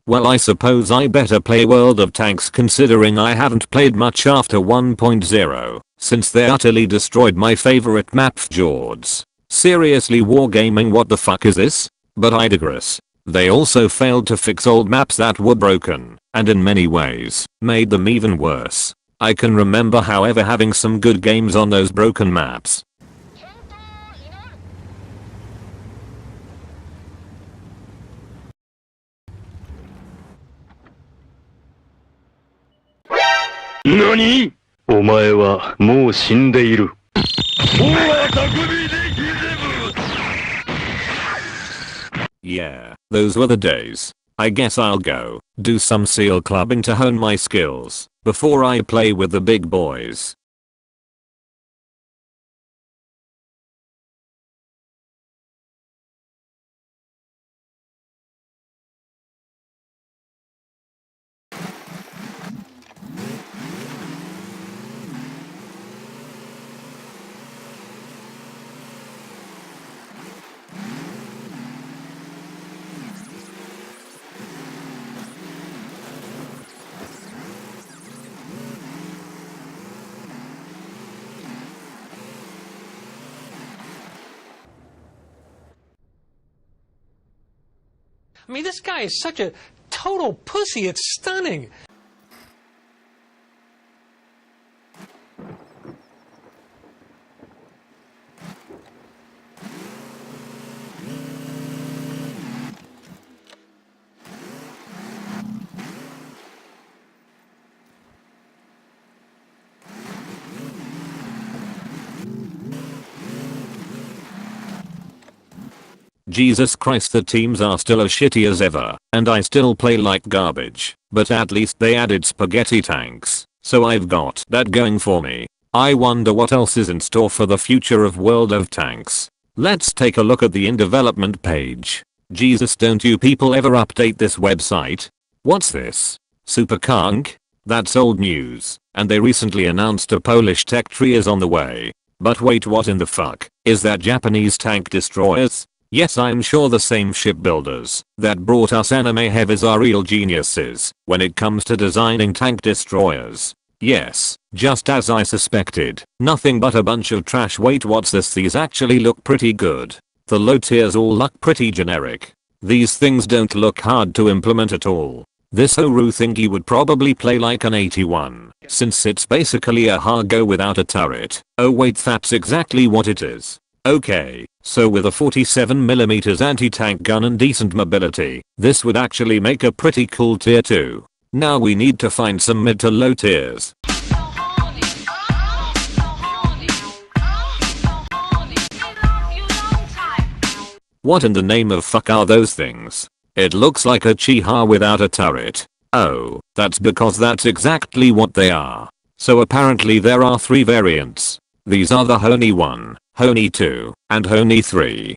Well, I suppose I better play World of Tanks considering I haven't played much after 1.0 since they utterly destroyed my favorite map Fjords. Seriously, wargaming, what the fuck is this? But I digress. They also failed to fix old maps that were broken, and in many ways, made them even worse. I can remember however having some good games on those broken maps. NANI?! お前はもう死んでいる。Yeah, those were the days. I guess I'll go do some seal clubbing to hone my skills before I play with the big boys. I mean, this guy is such a total pussy, it's stunning. Jesus Christ, the teams are still as shitty as ever, and I still play like garbage, but at least they added spaghetti tanks, so I've got that going for me. I wonder what else is in store for the future of World of Tanks. Let's take a look at the in development page. Jesus, don't you people ever update this website? What's this? Superkunk? That's old news, and they recently announced a Polish tech tree is on the way. But wait, what in the fuck? Is that Japanese tank destroyers? Yes, I'm sure the same shipbuilders that brought us anime heavies are real geniuses when it comes to designing tank destroyers. Yes, just as I suspected, nothing but a bunch of trash. Wait, what's this? These actually look pretty good. The low tiers all look pretty generic. These things don't look hard to implement at all. This Horu thingy would probably play like an 81, since it's basically a Hargo without a turret. Oh wait, that's exactly what it is. Okay, so with a 47mm anti-tank gun and decent mobility, this would actually make a pretty cool tier 2. Now we need to find some mid to low tiers. What in the name of fuck are those things? It looks like a Chiha without a turret. Oh, that's because that's exactly what they are. So apparently there are 3 variants. These are the Honi 1, Honi 2, and Honi 3.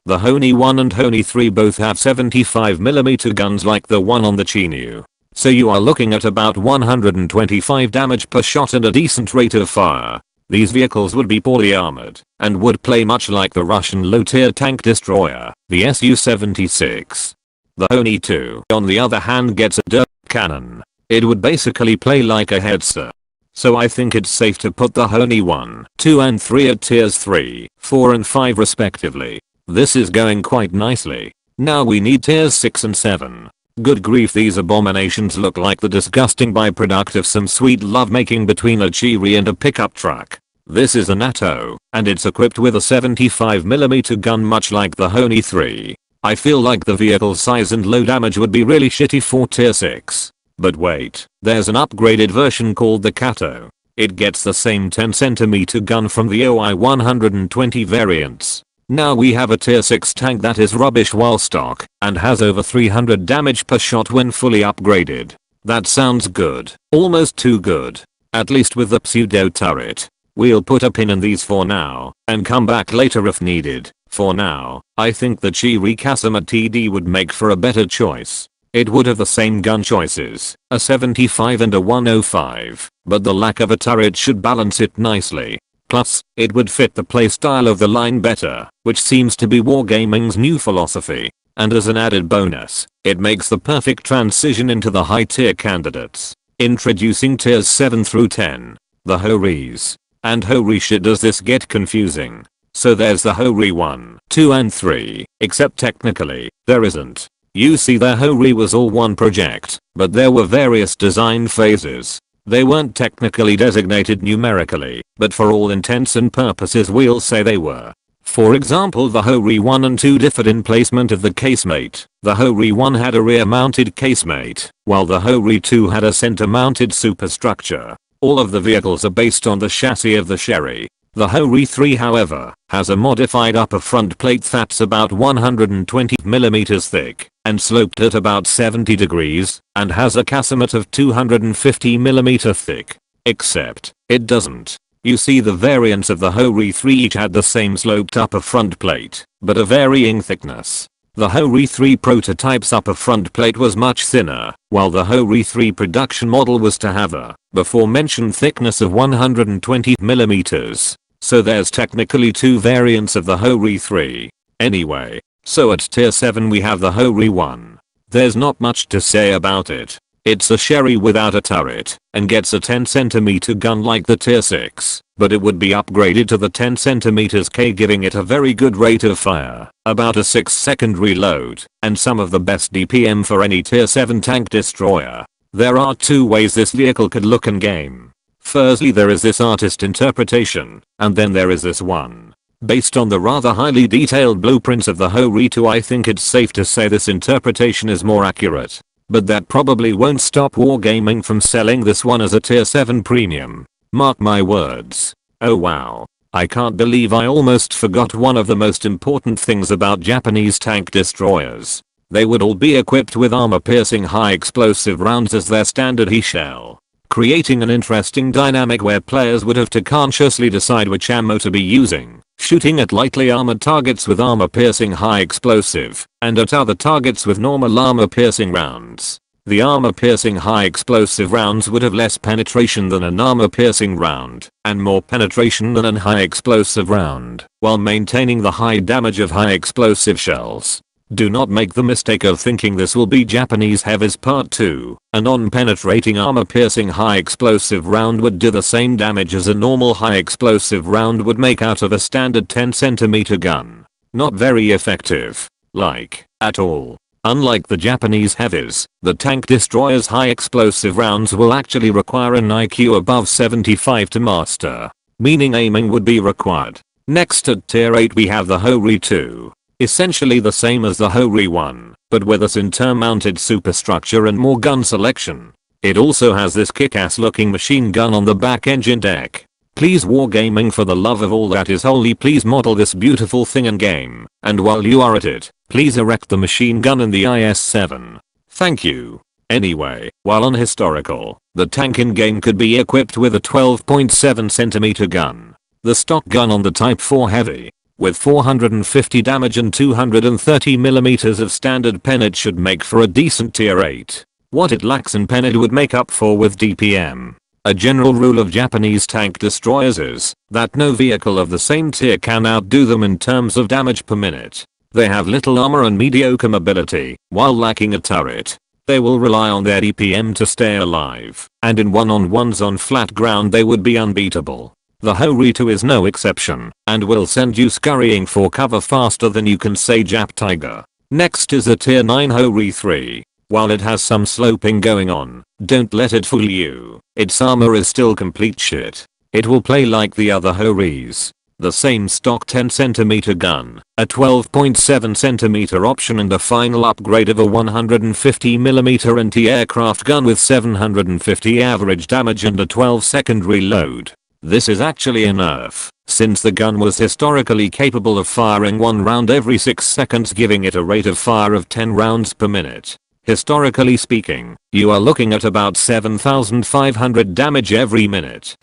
The Honi 1 and Honi 3 both have 75mm guns like the one on the Chinyu. So you are looking at about 125 damage per shot and a decent rate of fire. These vehicles would be poorly armored and would play much like the Russian low-tier tank destroyer, the Su-76. The Honi 2, on the other hand, gets a dirt cannon. It would basically play like a Hetzer. So I think it's safe to put the Honi 1, 2 and 3 at tiers 3, 4 and 5 respectively. This is going quite nicely. Now we need tiers 6 and 7. Good grief, these abominations look like the disgusting byproduct of some sweet lovemaking between a Cheery and a pickup truck. This is a NATO, and it's equipped with a 75mm gun much like the Honi 3. I feel like the vehicle size and low damage would be really shitty for tier 6. But wait, there's an upgraded version called the Kato. It gets the same 10cm gun from the OI 120 variants. Now we have a tier 6 tank that is rubbish while stock and has over 300 damage per shot when fully upgraded. That sounds good. Almost too good. At least with the pseudo turret. We'll put a pin in these for now and come back later if needed. For now, I think the Chiri casemate TD would make for a better choice. It would have the same gun choices, a 75 and a 105, but the lack of a turret should balance it nicely. Plus, it would fit the playstyle of the line better, which seems to be Wargaming's new philosophy. and as an added bonus, it makes the perfect transition into the high tier candidates. Introducing tiers 7 through 10. The Horis. And holy shit does this get confusing. So there's the Hori 1, 2 and 3, except technically, there isn't. You see their Hori was all one project, but there were various design phases. They weren't technically designated numerically, but for all intents and purposes we'll say they were. For example, the Hori 1 and 2 differed in placement of the casemate. The Hori 1 had a rear-mounted casemate, while the Hori 2 had a center-mounted superstructure. All of the vehicles are based on the chassis of the Sherry. The Hori 3, however, has a modified upper front plate that's about 120mm thick and sloped at about 70 degrees and has a casemate of 250mm thick. Except, it doesn't. You see, the variants of the Hori 3 each had the same sloped upper front plate, but a varying thickness. The Hori 3 prototype's upper front plate was much thinner, while the Hori 3 production model was to have a before mentioned thickness of 120mm. So there's technically two variants of the Hori 3. Anyway, so at tier 7 we have the Hori 1. There's not much to say about it. It's a Sherry without a turret, and gets a 10cm gun like the tier 6, but it would be upgraded to the 10cm K, giving it a very good rate of fire, about a 6-second reload, and some of the best DPM for any tier 7 tank destroyer. There are two ways this vehicle could look in game. Firstly, there is this artist interpretation, and then there is this one. Based on the rather highly detailed blueprints of the Hori 2, I think it's safe to say this interpretation is more accurate. But that probably won't stop Wargaming from selling this one as a tier 7 premium. Mark my words. Oh wow. I can't believe I almost forgot one of the most important things about Japanese tank destroyers. They would all be equipped with armor-piercing high explosive rounds as their standard he-shell, creating an interesting dynamic where players would have to consciously decide which ammo to be using, shooting at lightly armored targets with armor-piercing high explosive, and at other targets with normal armor-piercing rounds. The armor-piercing high explosive rounds would have less penetration than an armor-piercing round, and more penetration than a high explosive round, while maintaining the high damage of high explosive shells. Do not make the mistake of thinking this will be Japanese Heavies Part 2. A non-penetrating armor-piercing high explosive round would do the same damage as a normal high explosive round would make out of a standard 10cm gun. Not very effective. Like, at all. Unlike the Japanese Heavies, the tank destroyer's high explosive rounds will actually require an IQ above 75 to master, meaning aiming would be required. Next at tier 8 we have the Hori 2. Essentially the same as the Hori 1, but with a center-mounted superstructure and more gun selection. It also has this kick-ass looking machine gun on the back engine deck. Please Wargaming, for the love of all that is holy, please model this beautiful thing in game, and while you are at it, please erect the machine gun in the IS-7. Thank you. Anyway, while on historical, the tank in game could be equipped with a 12.7cm gun. The stock gun on the Type 4 Heavy, with 450 damage and 230mm of standard pen, it should make for a decent tier 8. What it lacks in pen it would make up for with DPM. A general rule of Japanese tank destroyers is that no vehicle of the same tier can outdo them in terms of damage per minute. They have little armor and mediocre mobility, while lacking a turret. They will rely on their DPM to stay alive, and in one-on-ones on flat ground they would be unbeatable. The Hori 2 is no exception, and will send you scurrying for cover faster than you can say Jap Tiger. Next is the tier 9 Hori 3. While it has some sloping going on, don't let it fool you. Its armor is still complete shit. It will play like the other Horis. The same stock 10cm gun, a 12.7cm option, and a final upgrade of a 150mm anti-aircraft gun with 750 average damage and a 12-second reload. This is actually a nerf, since the gun was historically capable of firing one round every 6 seconds, giving it a rate of fire of 10 rounds per minute. Historically speaking, you are looking at about 7,500 damage every minute.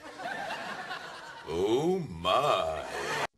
Oh my.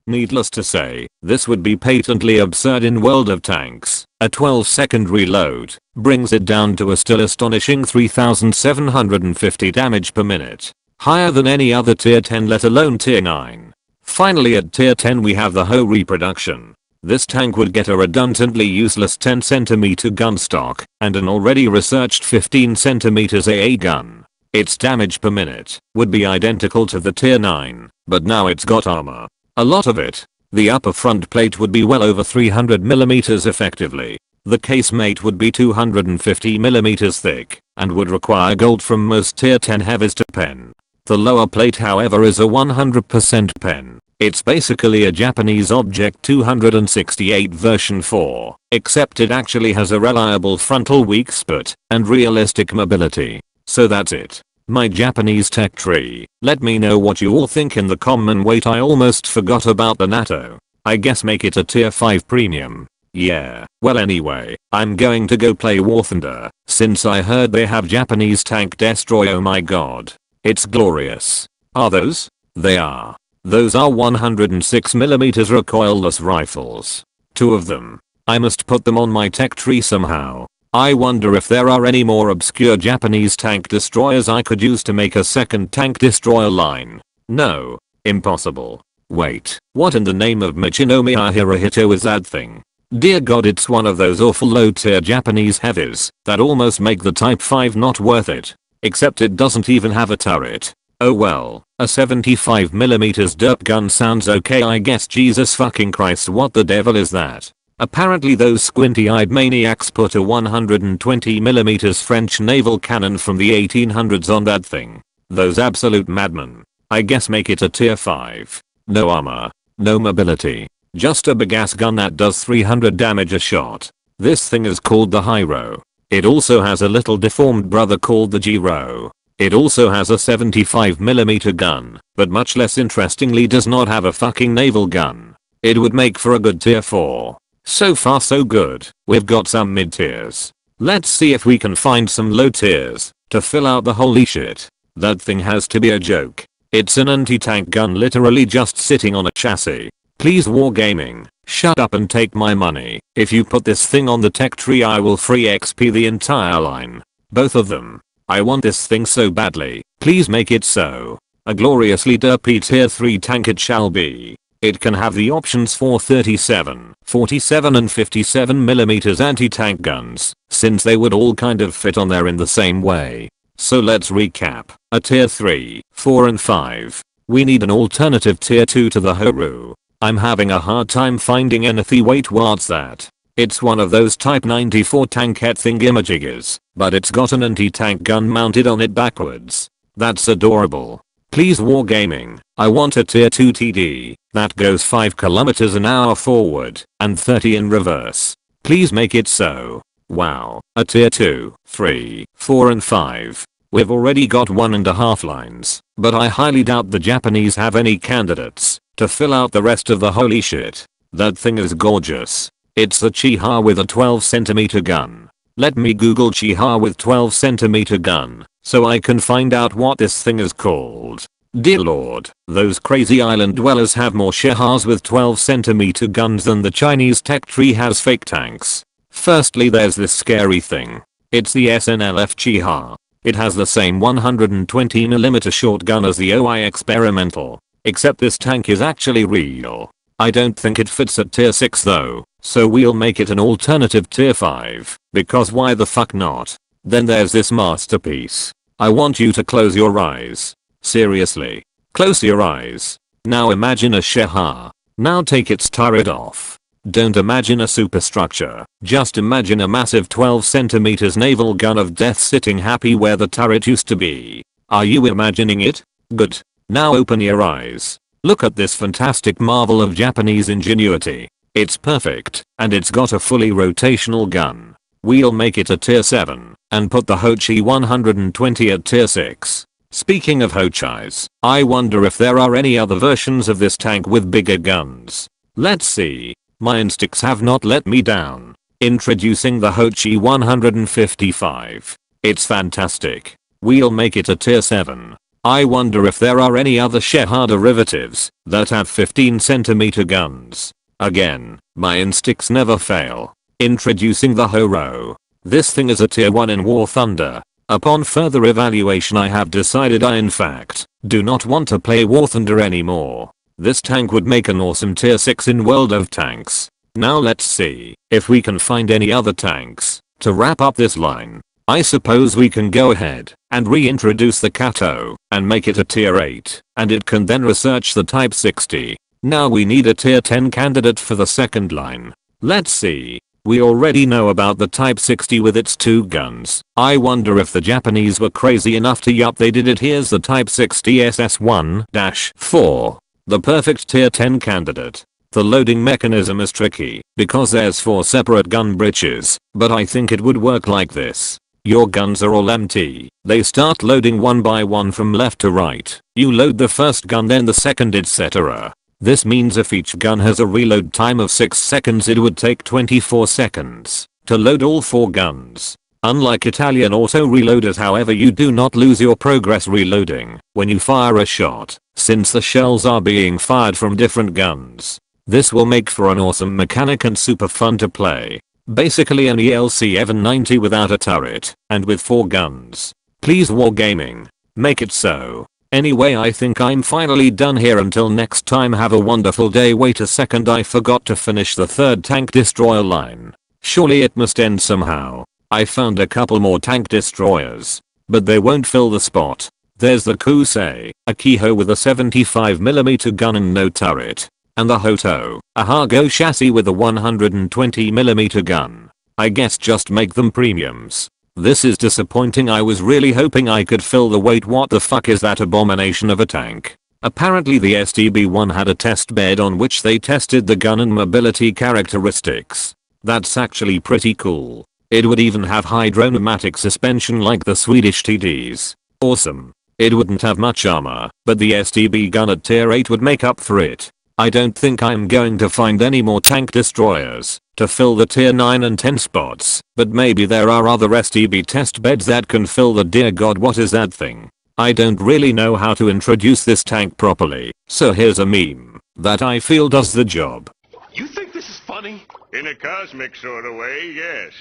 Needless to say, this would be patently absurd in World of Tanks. A 12-second reload brings it down to a still astonishing 3,750 damage per minute. Higher than any other tier 10, let alone tier 9. Finally at tier 10 we have the Hori production. This tank would get a redundantly useless 10cm gun stock and an already researched 15cm AA gun. Its damage per minute would be identical to the tier 9, but now it's got armor. A lot of it. The upper front plate would be well over 300mm effectively. The casemate would be 250mm thick and would require gold from most tier 10 heavies to pen. The lower plate however is a 100% pen. It's basically a Japanese Object 268 version 4, except it actually has a reliable frontal weak spot and realistic mobility. So that's it. My Japanese tech tree. Let me know what you all think in the comment. Wait, I almost forgot about the NATO. I guess make it a tier 5 premium. Yeah, well anyway, I'm going to go play War Thunder, since I heard they have Japanese tank destroy. Oh my god. It's glorious. Are those? They are. Those are 106mm recoilless rifles. 2 of them. I must put them on my tech tree somehow. I wonder if there are any more obscure Japanese tank destroyers I could use to make a second tank destroyer line. No. Impossible. Wait, what in the name of Michinomiya Hirohito is that thing? Dear god, it's one of those awful low tier Japanese heavies that almost make the Type 5 not worth it. Except it doesn't even have a turret. Oh well, a 75mm derp gun sounds okay I guess. Jesus fucking Christ, what the devil is that? Apparently those squinty-eyed maniacs put a 120mm French naval cannon from the 1800s on that thing. Those absolute madmen. I guess make it a tier 5. No armor. No mobility. Just a big ass gun that does 300 damage a shot. This thing is called the Hyro. It also has a little deformed brother called the Giro. It also has a 75mm gun, but much less interestingly does not have a fucking naval gun. It would make for a good tier 4. So far so good. We've got some mid tiers. Let's see if we can find some low tiers to fill out the holy shit. That thing has to be a joke. It's an anti-tank gun literally just sitting on a chassis. Please Wargaming, shut up and take my money. If you put this thing on the tech tree I will free XP the entire line. Both of them. I want this thing so badly. Please make it so. A gloriously derpy tier 3 tank it shall be. It can have the options for 37, 47 and 57mm anti-tank guns, since they would all kind of fit on there in the same way. So let's recap. A tier 3, 4 and 5. We need an alternative tier 2 to the Horu. I'm having a hard time finding anything. Wait, what's that? It's one of those Type 94 tankette thingamajiggers, but it's got an anti-tank gun mounted on it backwards. That's adorable. Please Wargaming, I want a tier 2 TD that goes 5 km an hour forward and 30 in reverse. Please make it so. Wow, a tier 2, 3, 4 and 5. We've already got 1.5 lines, but I highly doubt the Japanese have any candidates to fill out the rest of the holy shit. That thing is gorgeous. It's a Chiha with a 12cm gun. Let me Google Chiha with 12cm gun so I can find out what this thing is called. Dear lord, those crazy island dwellers have more Chihas with 12cm guns than the Chinese tech tree has fake tanks. Firstly, there's this scary thing. It's the SNLF Chiha. It has the same 120mm shotgun as the OI experimental, except this tank is actually real. I don't think it fits at tier 6 though, so we'll make it an alternative tier 5, because why the fuck not? Then there's this masterpiece. I want you to close your eyes. Seriously. Close your eyes. Now imagine a Chiha. Now take its turret off. Don't imagine a superstructure. Just imagine a massive 12cm naval gun of death sitting happy where the turret used to be. Are you imagining it? Good. Now open your eyes. Look at this fantastic marvel of Japanese ingenuity. It's perfect, and it's got a fully rotational gun. We'll make it a tier 7, and put the Hochi 120 at tier 6. Speaking of Hochis, I wonder if there are any other versions of this tank with bigger guns. Let's see. My instincts have not let me down. Introducing the Hochi 155. It's fantastic. We'll make it a tier 7. I wonder if there are any other Chiha derivatives that have 15cm guns. Again, my instincts never fail. Introducing the Horo. This thing is a tier 1 in War Thunder. Upon further evaluation I have decided I in fact do not want to play War Thunder anymore. This tank would make an awesome tier 6 in World of Tanks. Now let's see if we can find any other tanks. To wrap up this line, I suppose we can go ahead and reintroduce the Kato and make it a tier 8, and it can then research the type 60. Now we need a tier 10 candidate for the second line. Let's see. We already know about the type 60 with its 2 guns. I wonder if the Japanese were crazy enough to yup they did it. Here's the type 60 SS1-4. The perfect tier 10 candidate. The loading mechanism is tricky because there's 4 separate gun bridges, but I think it would work like this. Your guns are all empty. They start loading one by one from left to right. You load the first gun, then the second, etc. This means if each gun has a reload time of 6 seconds, it would take 24 seconds to load all 4 guns. Unlike Italian auto reloaders, however, you do not lose your progress reloading when you fire a shot, since the shells are being fired from different guns. This will make for an awesome mechanic and super fun to play. Basically an ELC Evan 90 without a turret and with 4 guns. Please Wargaming, make it so. Anyway, I think I'm finally done here. Until next time, have a wonderful day. Wait a second, I forgot to finish the third tank destroyer line. Surely it must end somehow. I found a couple more tank destroyers, but they won't fill the spot. There's the Kusei, a Kiho with a 75mm gun and no turret, and the Hoto, a Hago chassis with a 120mm gun. I guess just make them premiums. This is disappointing. I was really hoping I could fill the weight. What the fuck is that abomination of a tank? Apparently the STB-1 had a test bed on which they tested the gun and mobility characteristics. That's actually pretty cool. It would even have hydropneumatic suspension like the Swedish TDs. Awesome. It wouldn't have much armor, but the STB gun at tier 8 would make up for it. I don't think I'm going to find any more tank destroyers to fill the tier 9 and 10 spots, but maybe there are other STB test beds that can fill the. Dear god, what is that thing? I don't really know how to introduce this tank properly, so here's a meme that I feel does the job. You think this is funny? In a cosmic sort of way, yes.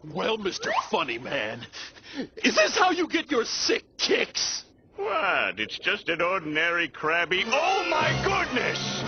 Well, Mr. Funny Man, is this how you get your sick kicks? What? It's just an ordinary crabby. Oh my goodness!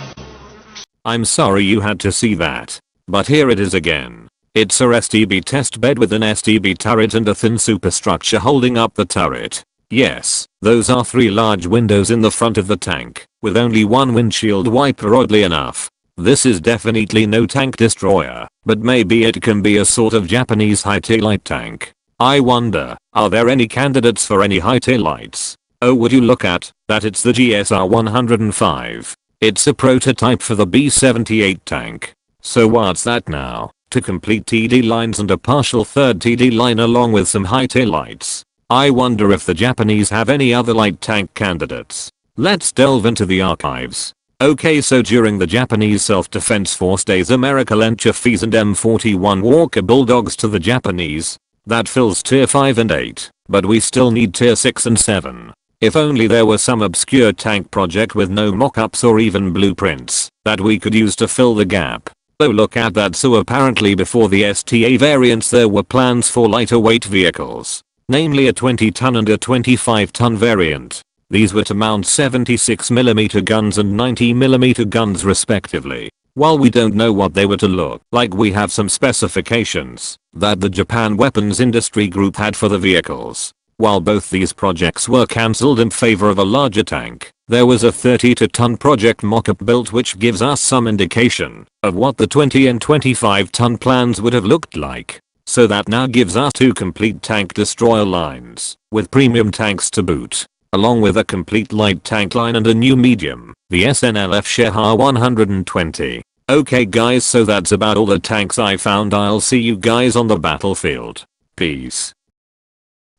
I'm sorry you had to see that, but here it is again. It's a STB test bed with an STB turret and a thin superstructure holding up the turret. Yes, those are 3 large windows in the front of the tank, with only 1 windshield wiper. Oddly enough, this is definitely no tank destroyer, but maybe it can be a sort of Japanese high-tier light tank. I wonder, are there any candidates for any high-tier lights? Oh, would you look at that, it's the GSR 105. It's a prototype for the B-78 tank. So what's that now? To complete TD lines and a partial third TD line along with some high-tier lights. I wonder if the Japanese have any other light tank candidates. Let's delve into the archives. Okay, so during the Japanese Self-Defense Force days, America lent Chafees and M41 Walker Bulldogs to the Japanese. That fills tier 5 and 8, but we still need tier 6 and 7. If only there were some obscure tank project with no mock-ups or even blueprints that we could use to fill the gap. Oh, look at that. So apparently before the STA variants there were plans for lighter weight vehicles, namely a 20-ton and a 25-ton variant. These were to mount 76mm guns and 90mm guns respectively. While we don't know what they were to look like, we have some specifications that the Japan Weapons Industry Group had for the vehicles. While both these projects were cancelled in favor of a larger tank, there was a 32-ton project mock-up built which gives us some indication of what the 20 and 25-ton plans would have looked like. So that now gives us 2 complete tank destroyer lines, with premium tanks to boot, along with a complete light tank line and a new medium, the SNLF Sheha 120. Okay guys, so that's about all the tanks I found. I'll see you guys on the battlefield. Peace.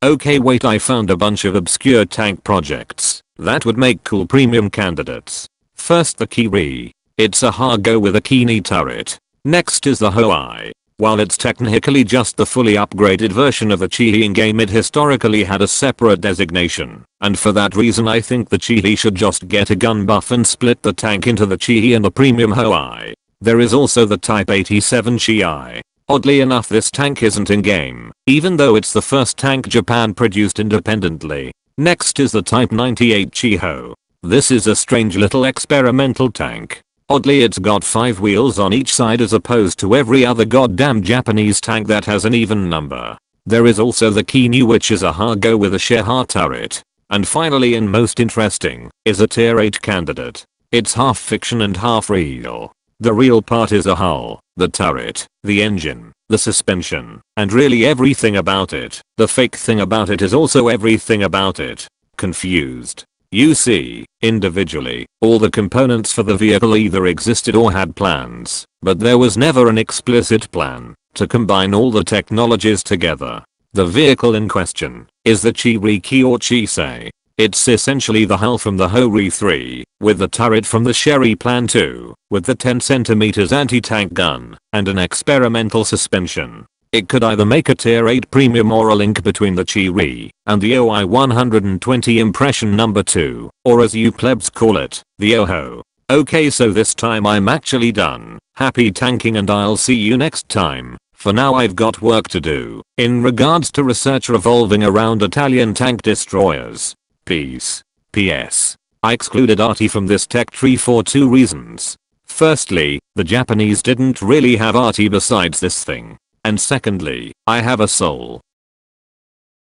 Okay, wait, I found a bunch of obscure tank projects that would make cool premium candidates. First, the Kiri. It's a Hago with a Kini turret. Next is the Hoai. While it's technically just the fully upgraded version of the Chihi in game, it historically had a separate designation, and for that reason I think the Chihi should just get a gun buff and split the tank into the Chihi and the premium Hoai. There is also the Type 87 Chi. Oddly enough, this tank isn't in game, even though it's the first tank Japan produced independently. Next is the Type 98 Chiho. This is a strange little experimental tank. Oddly it's got 5 wheels on each side as opposed to every other goddamn Japanese tank that has an even number. There is also the Kinyu, which is a Hargo with a Sheha turret. And finally, and most interesting, is a tier 8 candidate. It's half fiction and half real. The real part is the hull, the turret, the engine, the suspension, and really everything about it. The fake thing about it is also everything about it. Confused. You see, individually, all the components for the vehicle either existed or had plans, but there was never an explicit plan to combine all the technologies together. The vehicle in question is the Chiriki or Chisei. It's essentially the hull from the Hori 3, with the turret from the Sherry Plan 2, with the 10 cm anti-tank gun, and an experimental suspension. It could either make a tier 8 premium or a link between the Chiri and the OI 120 impression number 2, or as you plebs call it, the OHO. Okay, so this time I'm actually done. Happy tanking and I'll see you next time. For now I've got work to do in regards to research revolving around Italian tank destroyers. Peace. PS. I excluded arty from this tech tree for 2 reasons. Firstly, the Japanese didn't really have arty besides this thing. And secondly, I have a soul.